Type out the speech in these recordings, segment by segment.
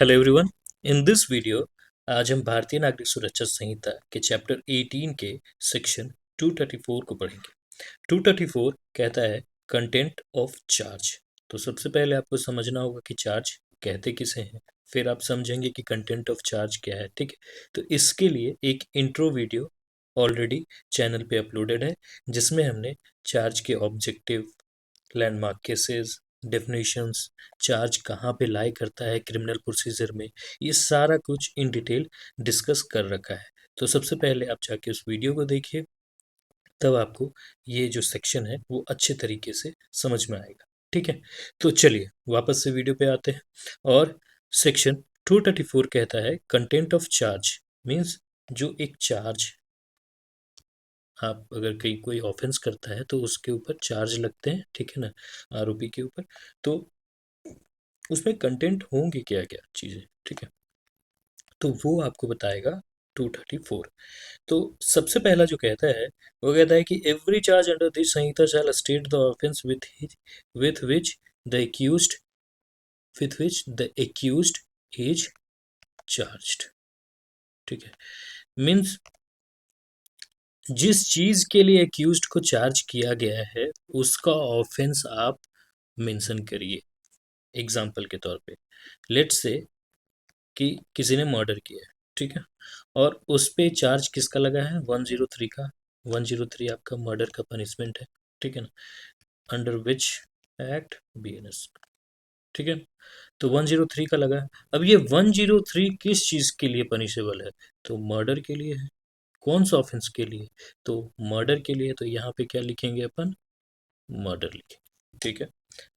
Hello everyone. In this video आज हम भारतीय नागरिक सुरक्षा संहिता के चैप्टर 18 के सेक्शन 234 को पढ़ेंगे। 234 कहता है कंटेंट ऑफ चार्ज। तो सबसे पहले आपको समझना होगा कि चार्ज कहते किसे हैं, फिर आप समझेंगे कि कंटेंट ऑफ चार्ज क्या है। ठीक है, तो इसके लिए एक इंट्रो वीडियो ऑलरेडी चैनल पे अपलोडेड है, जिसमें हमने चार्ज के objective, landmark cases, definitions, charge कहाँ पे लाई करता है क्रिमिनल प्रोसीजर में, ये सारा कुछ इन डिटेल डिस्कस कर रखा है। तो सबसे पहले आप जाके उस वीडियो को देखिए, तब आपको ये जो सेक्शन है वो अच्छे तरीके से समझ में आएगा। ठीक है, तो चलिए वापस से वीडियो पे आते हैं। और सेक्शन 234 कहता है कंटेंट ऑफ चार्ज मीन्स जो एक चार्ज, आप अगर कहीं कोई ऑफेंस करता है तो उसके ऊपर चार्ज लगते हैं, ठीक है ना, आरोपी के ऊपर। तो उसमें कंटेंट होंगी क्या क्या चीज़ें, ठीक है, तो वो आपको बताएगा 234। तो सबसे पहला जो कहता है वो कहता है कि every charge under this Sanhita shall state the offence with which the accused is charged. ठीक है, मीन्स जिस चीज के लिए एक्यूज्ड को चार्ज किया गया है उसका ऑफेंस आप मेंशन करिए। एग्जाम्पल के तौर पे लेट्स से कि किसी ने मर्डर किया है, ठीक है, और उस पे चार्ज किसका लगा है, 103 का। 103 आपका मर्डर का पनिशमेंट है, ठीक है ना, अंडर विच एक्ट बीएनएस, ठीक है। तो 103 का लगा है। अब ये 103 किस चीज के लिए पनिशेबल है, तो मर्डर के लिए है। कौन सा ऑफेंस के लिए, तो मर्डर के लिए। तो यहाँ पे क्या लिखेंगे अपन, मर्डर लिखेंगे। ठीक है,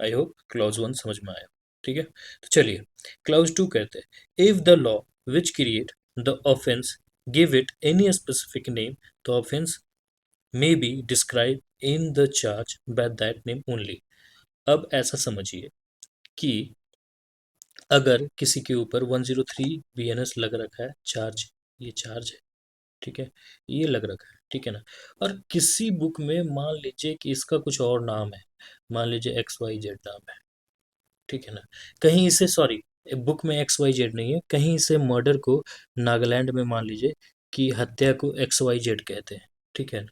आई होप क्लॉज 1 समझ में आया। ठीक है, तो चलिए क्लॉज 2 कहते हैं if the law which create the offence give it any specific name, the offence may be describe in the charge by that name only. अब ऐसा समझिए कि अगर किसी के ऊपर 103 बीएनएस लग रखा है चार्ज, ये चार्ज है, ठीक है, ये लग रखा है, ठीक है ना, और किसी बुक में मान लीजिए कि इसका कुछ और नाम है, मान लीजिए एक्स वाई जेड नाम है, ठीक है ना, कहीं इसे सॉरी बुक में एक्स वाई जेड नहीं है, कहीं इसे मर्डर को नागालैंड में मान लीजिए कि हत्या को एक्स वाई जेड कहते हैं, ठीक है ना,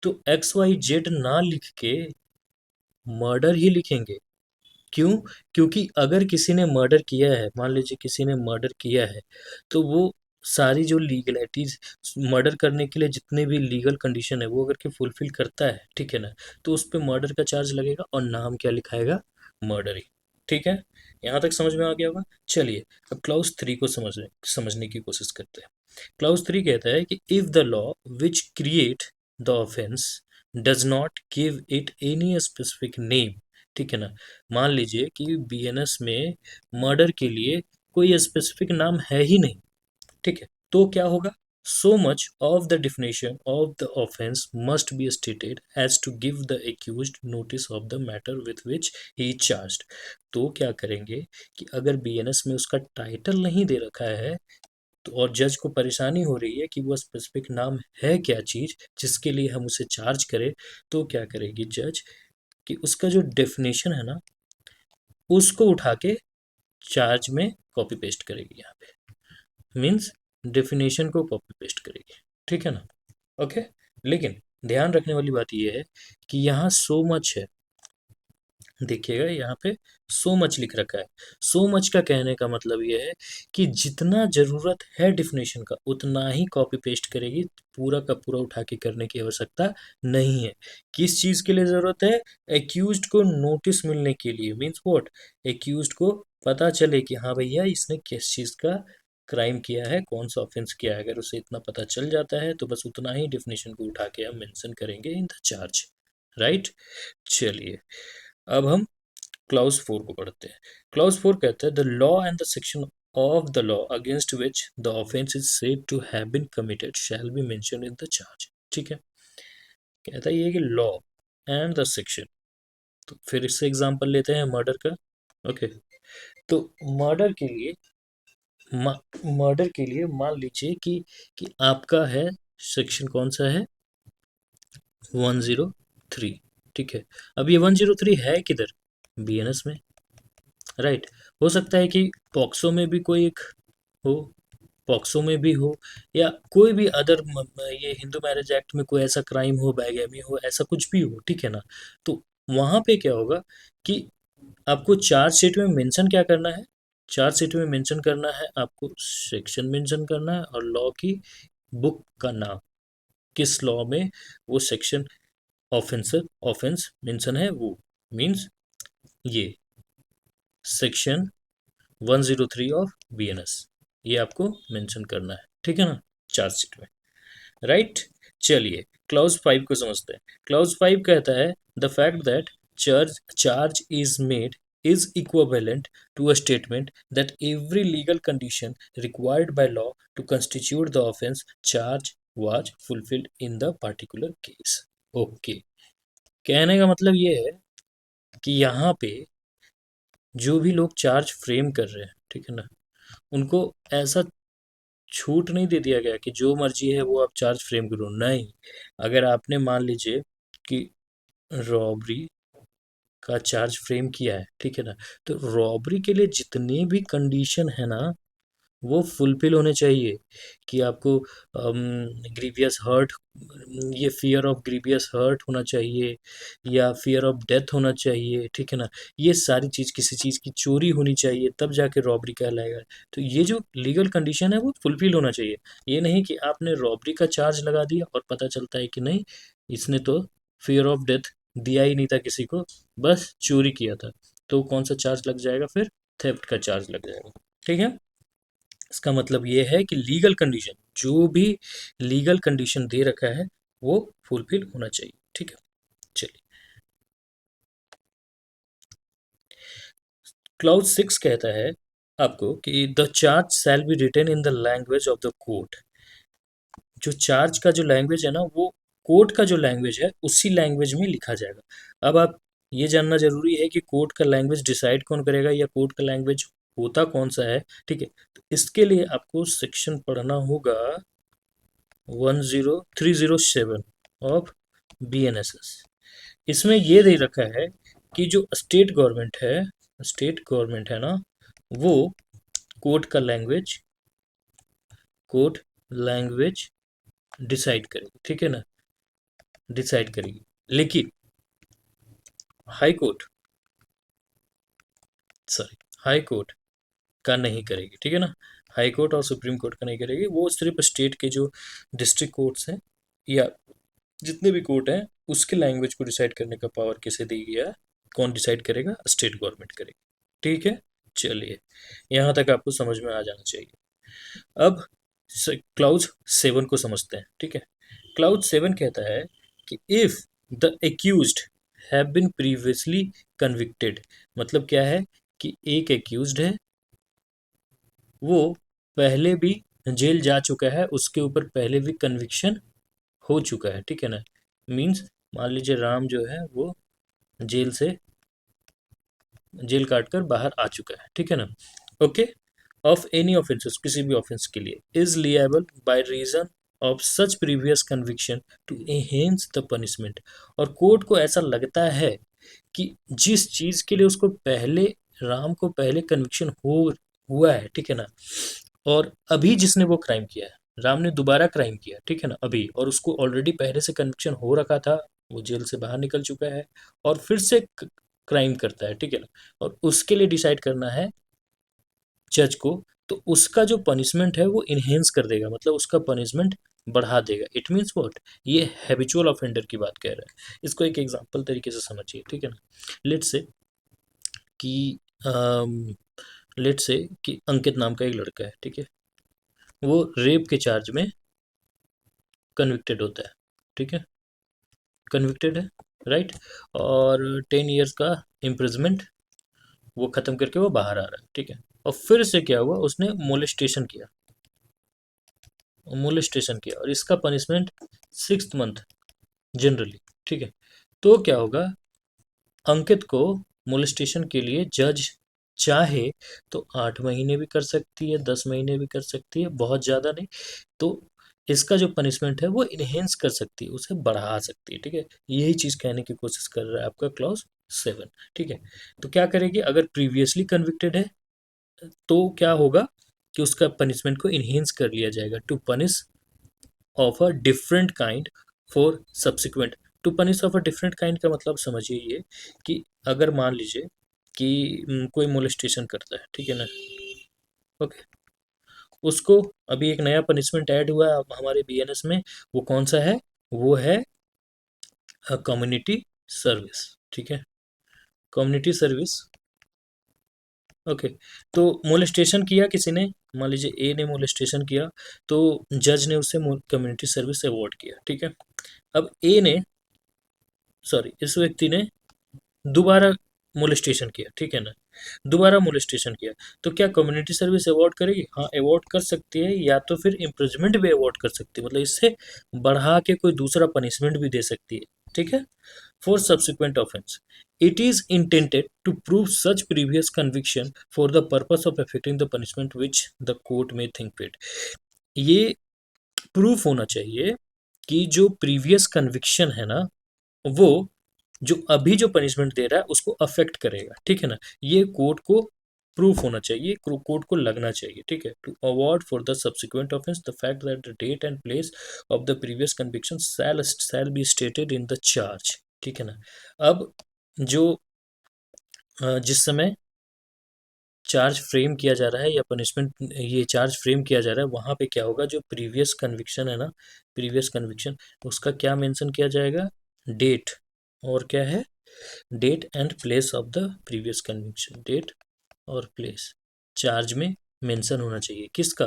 तो एक्स वाई जेड ना लिख के मर्डर ही लिखेंगे। क्यों, क्योंकि अगर किसी ने मर्डर किया है, मान लीजिए किसी ने मर्डर किया है, तो वो सारी जो लीगलिटीज, मर्डर करने के लिए जितने भी लीगल कंडीशन है वो अगर के फुलफिल करता है, ठीक है ना, तो उस पर मर्डर का चार्ज लगेगा और नाम क्या लिखाएगा, मर्डर ही। ठीक है, यहाँ तक समझ में आ गया होगा। चलिए अब क्लाउज 3 को समझने की कोशिश करते हैं। क्लाउज 3 कहता है कि if the law which create the offence does not give it any specific name, ठीक है ना, मान लीजिए कि बीएनएस में मर्डर के लिए कोई स्पेसिफिक नाम है ही नहीं, ठीक है, तो क्या होगा, so much of the definition of the offence must be stated as to give the accused notice of the matter with which he is charged. तो क्या करेंगे कि अगर बीएनएस में उसका टाइटल नहीं दे रखा है, तो और जज को परेशानी हो रही है कि वो स्पेसिफिक नाम है क्या चीज जिसके लिए हम उसे चार्ज करें, तो क्या करेगी जज कि उसका जो डेफिनेशन है ना उसको उठा के चार्ज में कॉपी पेस्ट करेगी, यहाँ पे मीन्स डेफिनेशन को कॉपी पेस्ट करेगी, ठीक है ना। ओके, लेकिन ध्यान रखने वाली बात यह है कि यहाँ सो मच है, देखिएगा यहाँ पे सो मच लिख रखा है। सो मच का कहने का मतलब यह है कि जितना जरूरत है डिफिनेशन का उतना ही कॉपी पेस्ट करेगी, पूरा का पूरा उठा के करने की आवश्यकता नहीं है। किस चीज के लिए जरूरत है, एक्यूज्ड को नोटिस मिलने के लिए, मीन्स व्हाट, एक्यूज्ड को पता चले कि हाँ भैया इसने किस चीज का क्राइम किया है, कौन सा ऑफेंस किया है। अगर उसे इतना पता चल जाता है तो बस उतना ही डिफिनेशन को उठा के हम मेंशन करेंगे इन द चार्ज, राइट। चलिए अब हम क्लाउज 4 को पढ़ते हैं। क्लाउज 4 कहता है the law and the section of the law against which the offence is said to have been committed shall be mentioned in the charge. ठीक है, कहता है ये कि लॉ एंड द सेक्शन, तो फिर इससे एग्जांपल लेते हैं मर्डर का। ओके, तो मर्डर के लिए मर्डर के लिए मान लीजिए कि आपका है सेक्शन कौन सा है, 103, ठीक है। अब ये 103 है किधर, बीएनएस में, राइट। हो सकता है कि पॉक्सो में भी कोई एक हो, पॉक्सो में भी हो, या कोई भी अदर ये हिंदू मैरिज एक्ट में कोई ऐसा क्राइम हो, बैगेमी हो, ऐसा कुछ भी हो, ठीक है ना। तो वहाँ पे क्या होगा कि आपको चार्जशीट में मेंशन क्या करना है, चार्जशीट में मेंशन करना है, आपको सेक्शन मेंशन करना है और लॉ की बुक का नाम, किस लॉ में वो सेक्शन ऑफेंस मेंशन है, वो मीन्स ये सेक्शन 103 ऑफ बीएनएस, ये आपको मेंशन करना है, ठीक है ना, चार्जशीट में, राइट। चलिए क्लाउज 5 को समझते हैं। क्लाउज 5 कहता है the fact that charge is made is equivalent to a statement that every legal condition required by law to constitute the offense charge was fulfilled in the particular case. Okay, कहने का मतलब ये है कि यहाँ पे जो भी लोग चार्ज फ्रेम कर रहे हैं, ठीक है ना, उनको ऐसा छूट नहीं दे दिया गया कि जो मर्जी है वो आप चार्ज फ्रेम करो, नहीं। अगर आपने मान लीजिए कि रॉबरी का चार्ज फ्रेम किया है, ठीक है ना, तो रॉबरी के लिए जितने भी कंडीशन है ना, वो फुलफिल होने चाहिए कि आपको ग्रीवियस हर्ट, ये फियर ऑफ ग्रीवियस हर्ट होना चाहिए, या फियर ऑफ डेथ होना चाहिए, ठीक है ना, ये सारी चीज़, किसी चीज़ की चोरी होनी चाहिए, तब जाके रॉबरी कहलाएगा। तो ये जो लीगल कंडीशन है वो फुलफिल होना चाहिए। ये नहीं कि आपने रॉबरी का चार्ज लगा दिया और पता चलता है कि नहीं, इसने तो फियर ऑफ डेथ दिया ही नहीं था किसी को, बस चोरी किया था, तो कौन सा चार्ज लग जाएगा फिर, थेफ्ट का चार्ज लग जाएगा, ठीक है। इसका मतलब ये है कि लीगल कंडीशन, जो भी लीगल कंडीशन दे रखा है वो फुलफिल होना चाहिए, ठीक है। चलिए क्लाउज 6 कहता है आपको कि the charge shall be written in the language of the court. जो चार्ज का जो लैंग्वेज है ना, वो कोर्ट का जो लैंग्वेज है उसी लैंग्वेज में लिखा जाएगा। अब आप ये जानना जरूरी है कि कोर्ट का लैंग्वेज डिसाइड कौन करेगा, या कोर्ट का लैंग्वेज होता कौन सा है, ठीक है। तो इसके लिए आपको सेक्शन पढ़ना होगा 10307 ऑफ बीएनएसएस। इसमें ये दे रखा है कि जो स्टेट गवर्नमेंट है ना, वो कोर्ट का लैंग्वेज डिसाइड करेगी, ठीक है ना, डिसाइड करेगी। लेकिन हाई कोर्ट हाई कोर्ट का नहीं करेगी, ठीक है ना। हाई कोर्ट और सुप्रीम कोर्ट का नहीं करेगी, वो सिर्फ स्टेट के जो डिस्ट्रिक्ट कोर्ट्स हैं या जितने भी कोर्ट हैं उसके लैंग्वेज को डिसाइड करने का पावर किसे दी गया है, कौन डिसाइड करेगा, स्टेट गवर्नमेंट करेगी, ठीक है। चलिए यहाँ तक आपको समझ में आ जाना चाहिए। अब क्लाउज 7 को समझते हैं, ठीक है। क्लाउज 7 कहता है कि if the accused have been previously convicted, मतलब क्या है कि एक एक्यूज्ड है, वो पहले भी जेल जा चुका है, उसके ऊपर पहले भी कन्विक्शन हो चुका है, ठीक है ना। मीन्स मान लीजिए राम जो है वो जेल काट कर बाहर आ चुका है, ठीक है ना। ओके, ऑफ एनी ऑफेंसेस, किसी भी ऑफेंस के लिए, is liable by reason of such previous conviction to enhance the punishment. और कोर्ट को ऐसा लगता है कि जिस चीज के लिए उसको पहले, राम को पहले कन्विक्शन हुआ है, ठीक है ना, और अभी जिसने वो क्राइम किया है, राम ने दोबारा क्राइम किया, ठीक है ना, अभी, और उसको ऑलरेडी पहले से कन्विक्शन हो रखा था, वो जेल से बाहर निकल चुका है और फिर से क्राइम करता है, ठीक है ना, और उसके लिए डिसाइड करना है जज को, तो उसका जो पनिशमेंट है वो इनहेंस कर देगा, मतलब उसका पनिशमेंट बढ़ा देगा। इट मीन्स व्हाट, ये हैबिचुअल ऑफेंडर की बात कह रहा है। इसको एक एग्जांपल तरीके से समझिए, ठीक है ना। लेट्स से कि अंकित नाम का एक लड़का है, ठीक है, वो रेप के चार्ज में कन्विक्टेड होता है, ठीक है, कन्विक्टेड है, राइट, और 10 ईयर्स का इम्प्रिजमेंट वो खत्म करके वो बाहर आ रहा है, ठीक है। और फिर से क्या हुआ, उसने मोलेस्टेशन किया और इसका पनिशमेंट 6 मंथ जनरली, ठीक है। तो क्या होगा, अंकित को मोलेस्टेशन के लिए जज चाहे तो 8 महीने भी कर सकती है, 10 महीने भी कर सकती है, बहुत ज़्यादा नहीं, तो इसका जो पनिशमेंट है वो इनहेंस कर सकती है, उसे बढ़ा सकती है, ठीक है। यही चीज़ कहने की कोशिश कर रहा है आपका क्लॉज 7, ठीक है। तो क्या करेगी, अगर प्रीवियसली कन्विक्टेड है तो क्या होगा कि उसका पनिशमेंट को इन्हेंस कर लिया जाएगा, to punish of a different kind for subsequent. To punish of a different kind का मतलब समझिए ये कि अगर मान लीजिए कि कोई मोलेस्टेशन करता है, ठीक है ना, ओके, उसको अभी एक नया पनिशमेंट ऐड हुआ है अब हमारे बीएनएस में। वो कौन सा है? वो है कम्युनिटी सर्विस, ठीक है, कम्युनिटी सर्विस। ओके, तो मोलेस्टेशन किया किसी ने, मान लीजिए ए ने मोलेस्टेशन किया, तो जज ने उसे कम्युनिटी सर्विस अवार्ड किया, ठीक है। अब ए ने, सॉरी, इस व्यक्ति ने दोबारा मोलेस्टेशन किया, ठीक है ना, दोबारा मोलेस्टेशन किया, तो क्या कम्युनिटी सर्विस अवार्ड करेगी? हाँ, अवार्ड कर सकती है, या तो फिर इम्प्रिजमेंट भी अवार्ड कर सकती है, मतलब इससे बढ़ा के कोई दूसरा पनिशमेंट भी दे सकती है, ठीक है, for subsequent offence. It is intended to prove such previous conviction for the purpose of affecting the punishment which the court may think fit. ये प्रूफ होना चाहिए कि जो प्रीवियस कन्विक्शन है ना, वो जो अभी जो पनिशमेंट दे रहा है उसको अफेक्ट करेगा, ठीक है ना, ये कोर्ट को प्रूफ होना चाहिए, कोर्ट को लगना चाहिए, ठीक है। To award for the subsequent offence the fact that the date and place of the previous conviction shall be stated in the charge, ठीक है ना। अब जो जिस समय चार्ज फ्रेम किया जा रहा है या पनिशमेंट, ये चार्ज फ्रेम किया जा रहा है, वहाँ पे क्या होगा, जो प्रीवियस कन्विक्शन है ना, प्रीवियस कन्विक्शन, उसका क्या मेंशन किया जाएगा? डेट, और क्या है? Date and place of the previous conviction, date और प्लेस चार्ज में मेंशन होना चाहिए, किसका?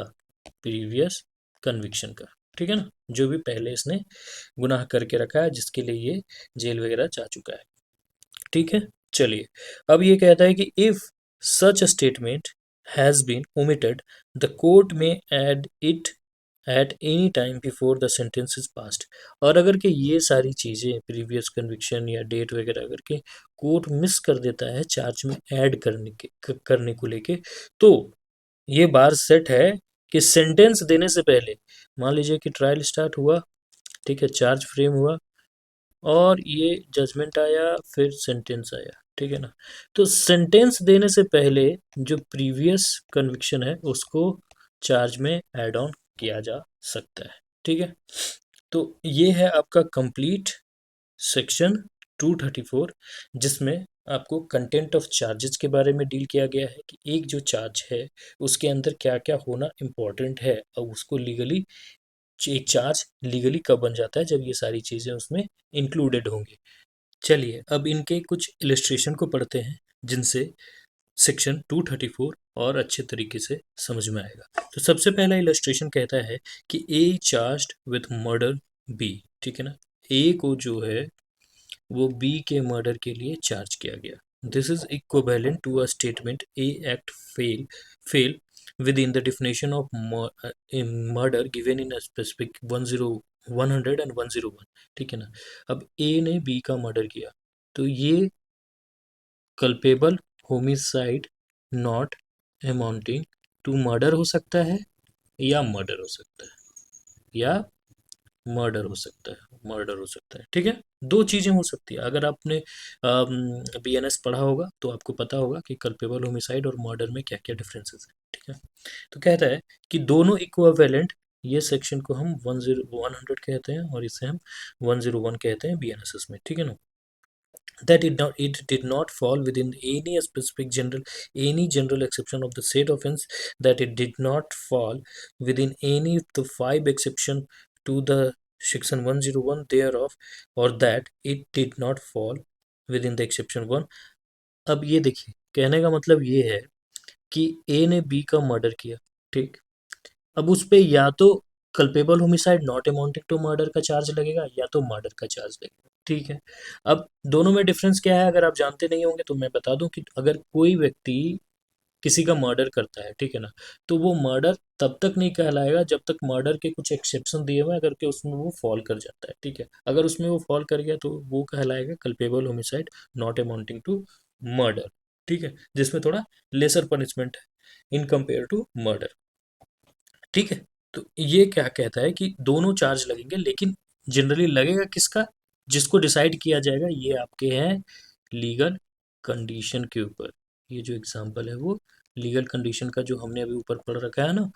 प्रीवियस कन्विक्शन का, ठीक है ना, जो भी पहले इसने गुनाह करके रखा है, जिसके लिए ये जेल वगैरह जा चुका है, ठीक है। चलिए, अब ये कहता है कि if such statement has been omitted the court में add it at any time before the sentence is passed. और अगर के ये सारी चीज़ें प्रीवियस कन्विक्शन या डेट वगैरह अगर के कोर्ट मिस कर देता है चार्ज में ऐड करने को लेके, तो ये बार सेट है कि सेंटेंस देने से पहले, मान लीजिए कि ट्रायल स्टार्ट हुआ, ठीक है, चार्ज फ्रेम हुआ, और ये जजमेंट आया, फिर सेंटेंस आया, ठीक है ना, तो सेंटेंस देने से पहले जो प्रीवियस कन्विक्शन है उसको चार्ज में ऐड ऑन किया जा सकता है, ठीक है। तो ये है आपका कंप्लीट सेक्शन 234, जिसमें आपको कंटेंट ऑफ चार्जेस के बारे में डील किया गया है कि एक जो चार्ज है उसके अंदर क्या क्या होना इम्पोर्टेंट है, और उसको लीगली, एक चार्ज लीगली कब बन जाता है, जब ये सारी चीज़ें उसमें इंक्लूडेड होंगी। चलिए, अब इनके कुछ इलस्ट्रेशन को पढ़ते हैं, जिनसे सेक्शन 234 और अच्छे तरीके से समझ में आएगा। तो सबसे पहला इलस्ट्रेशन कहता है कि ए चार्ज्ड विथ मर्डर बी, ठीक है ना, ए को जो है वो बी के मर्डर के लिए चार्ज किया गया। This is equivalent to a statement a act fell within the definition of murder given in a specific 100 and 101, ठीक है ना। अब ए ने बी का मर्डर किया, तो ये culpable homicide not amounting to murder हो सकता है, या मर्डर हो सकता है, या मर्डर हो सकता है, मर्डर हो सकता है, ठीक है। दो चीज़ें हो सकती है। अगर आपने बीएनएस पढ़ा होगा तो आपको पता होगा कि कल्पेबल होमिसाइड और मर्डर में क्या क्या डिफरेंसेस है, ठीक है। तो कहता है कि दोनों इक्विवेलेंट, ये सेक्शन को हम 100 कहते हैं और इसे हम 101 कहते हैं बीएनएसएस में, ठीक है ना। That it did not fall within any general exception of the said offense, that it did not fall within any of the five exception to the section 101 thereof, or that it did not fall within the exception 1। अब ये देखिए, कहने का मतलब ये है कि ए ने बी का मर्डर किया, ठीक, अब उस पे या तो culpable homicide not amounting to murder का चार्ज लगेगा, या तो मर्डर का चार्ज लगेगा, ठीक है। अब दोनों में डिफरेंस क्या है, अगर आप जानते नहीं होंगे तो मैं बता दूं कि अगर कोई व्यक्ति किसी का मर्डर करता है, ठीक है ना, तो वो मर्डर तब तक नहीं कहलाएगा जब तक मर्डर के कुछ एक्सेप्शन दिए हुए हैं, अगर के उसमें वो फॉल कर जाता है, ठीक है। अगर उसमें वो फॉल कर गया तो वो कहलाएगा culpable homicide not amounting to murder, ठीक है, जिसमें थोड़ा लेसर पनिशमेंट है इन कंपेयर टू मर्डर, ठीक है। तो ये क्या कहता है कि दोनों चार्ज लगेंगे, लेकिन जनरली लगेगा किसका, जिसको डिसाइड किया जाएगा, ये आपके हैं लीगल कंडीशन के ऊपर। ये जो एग्जांपल है वो लीगल कंडीशन का जो हमने अभी ऊपर पढ़ रखा है ना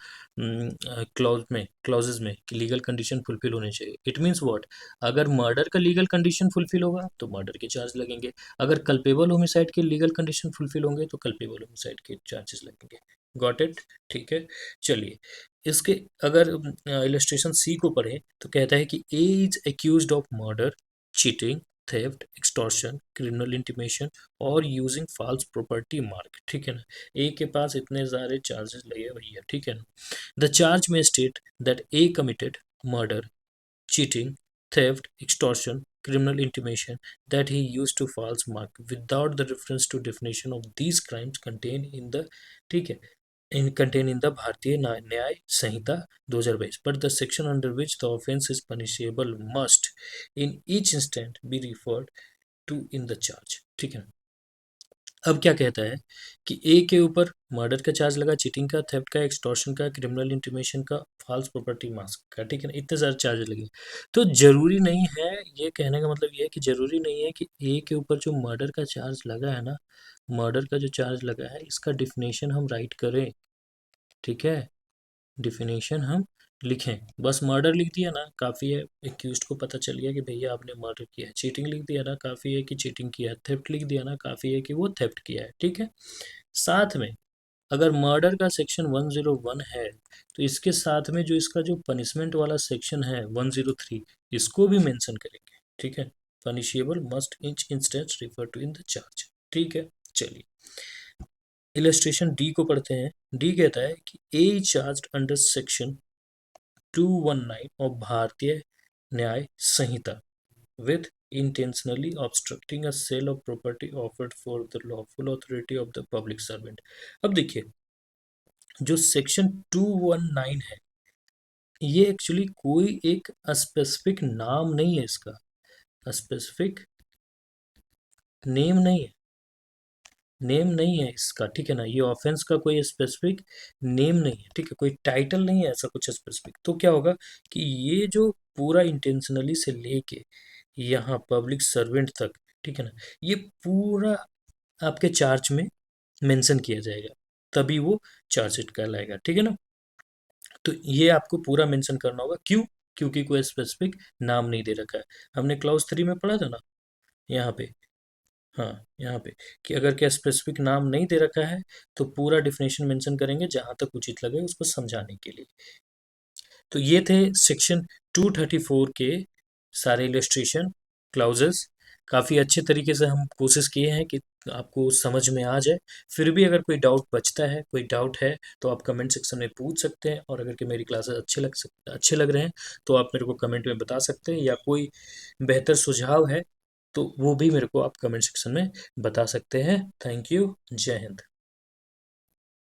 क्लॉजेज में कि लीगल कंडीशन फुलफिल होने चाहिए। इट मीन्स व्हाट, अगर मर्डर का लीगल कंडीशन फुलफिल होगा तो मर्डर के चार्ज लगेंगे, अगर कल्पेबल होमिसाइड के लीगल कंडीशन फुलफिल होंगे तो कल्पेबल होमिसाइड के चार्जेस लगेंगे। Got it? ठीक है, चलिए इसके अगर इलस्ट्रेशन सी को पढ़े तो कहता है कि A is accused of murder, cheating, theft, extortion, criminal intimation और यूजिंग फॉल्स प्रॉपर्टी मार्क। ठीक है ना, ए के पास इतने सारे चार्जेस लगे हुए हैं। ठीक है ना, द चार्ज में state that A committed murder, cheating, theft, extortion, criminal intimation that he used to false mark without the reference to definition of these crimes contained in the ठीक है contained in the भारतीय न्याय संहिता 2022, but the section under which the offence is punishable must in each instant be referred to in the charge। ठीक है, अब क्या कहता है कि ए के ऊपर मर्डर का चार्ज लगा, चीटिंग का, थेफ्ट का, एक्सटॉर्शन का, क्रिमिनल इंटीमेशन का, फॉल्स प्रॉपर्टी मास्क का। ठीक है ना, इतने सारे चार्ज लगे। तो जरूरी नहीं है, ये कहने का मतलब ये है कि जरूरी नहीं है कि ए के ऊपर जो मर्डर का चार्ज लगा है ना, मर्डर का जो चार्ज लगा है इसका डिफिनेशन हम राइट करें। ठीक है, डिफिनेशन हम लिखें, बस मर्डर लिख दिया ना काफ़ी है, एक्यूज्ड को पता चल गया कि भैया आपने मर्डर किया है। चीटिंग लिख दिया ना काफ़ी है कि चीटिंग किया है। थेफ्ट लिख दिया ना काफ़ी है कि वो थेफ्ट किया है। ठीक है, साथ में अगर मर्डर का सेक्शन 101 है तो इसके साथ में जो इसका जो पनिशमेंट वाला सेक्शन है 103 इसको भी मेंशन करेंगे। ठीक है, punishable must in instance refer to in the charge. ठीक है, चलिए इलस्ट्रेशन डी को पढ़ते हैं। डी कहता है कि ए चार्ज अंडर सेक्शन 219 ऑफ भारतीय न्याय संहिता with intentionally obstructing a sale of property offered for the lawful authority of the public servant। अब देखिए जो सेक्शन 219 है ये एक्चुअली कोई एक स्पेसिफिक नाम नहीं है, इसका स्पेसिफिक नेम नहीं है, नेम नहीं है इसका। ठीक है ना, ये ऑफेंस का कोई स्पेसिफिक नेम नहीं है। ठीक है, कोई टाइटल नहीं है ऐसा कुछ स्पेसिफिक। तो क्या होगा कि ये जो पूरा इंटेंशनली से लेके यहाँ पब्लिक सर्वेंट तक, ठीक है ना, ये पूरा आपके चार्ज में मेंशन किया जाएगा, तभी वो चार्जशीट कहलाएगा। ठीक है ना, तो ये आपको पूरा मेंशन करना होगा। क्यों? क्योंकि कोई स्पेसिफिक नाम नहीं दे रखा है। हमने क्लाउज 3 में पढ़ा था ना यहाँ पे, हाँ यहाँ पे, कि अगर क्या स्पेसिफिक नाम नहीं दे रखा है तो पूरा डिफिनेशन मेंशन करेंगे जहाँ तक उचित लगे उसको समझाने के लिए। तो ये थे सेक्शन 234 के सारे इलस्ट्रेशन क्लाउजेस। काफ़ी अच्छे तरीके से हम कोशिश किए हैं कि आपको समझ में आ जाए। फिर भी अगर कोई डाउट बचता है, कोई डाउट है तो आप कमेंट सेक्शन में पूछ सकते हैं, और अगर कि मेरी क्लासेस अच्छे लग रहे हैं तो आप मेरे को कमेंट में बता सकते हैं, या कोई बेहतर सुझाव है तो वो भी मेरे को आप कमेंट सेक्शन में बता सकते हैं। थैंक यू, जय हिंद।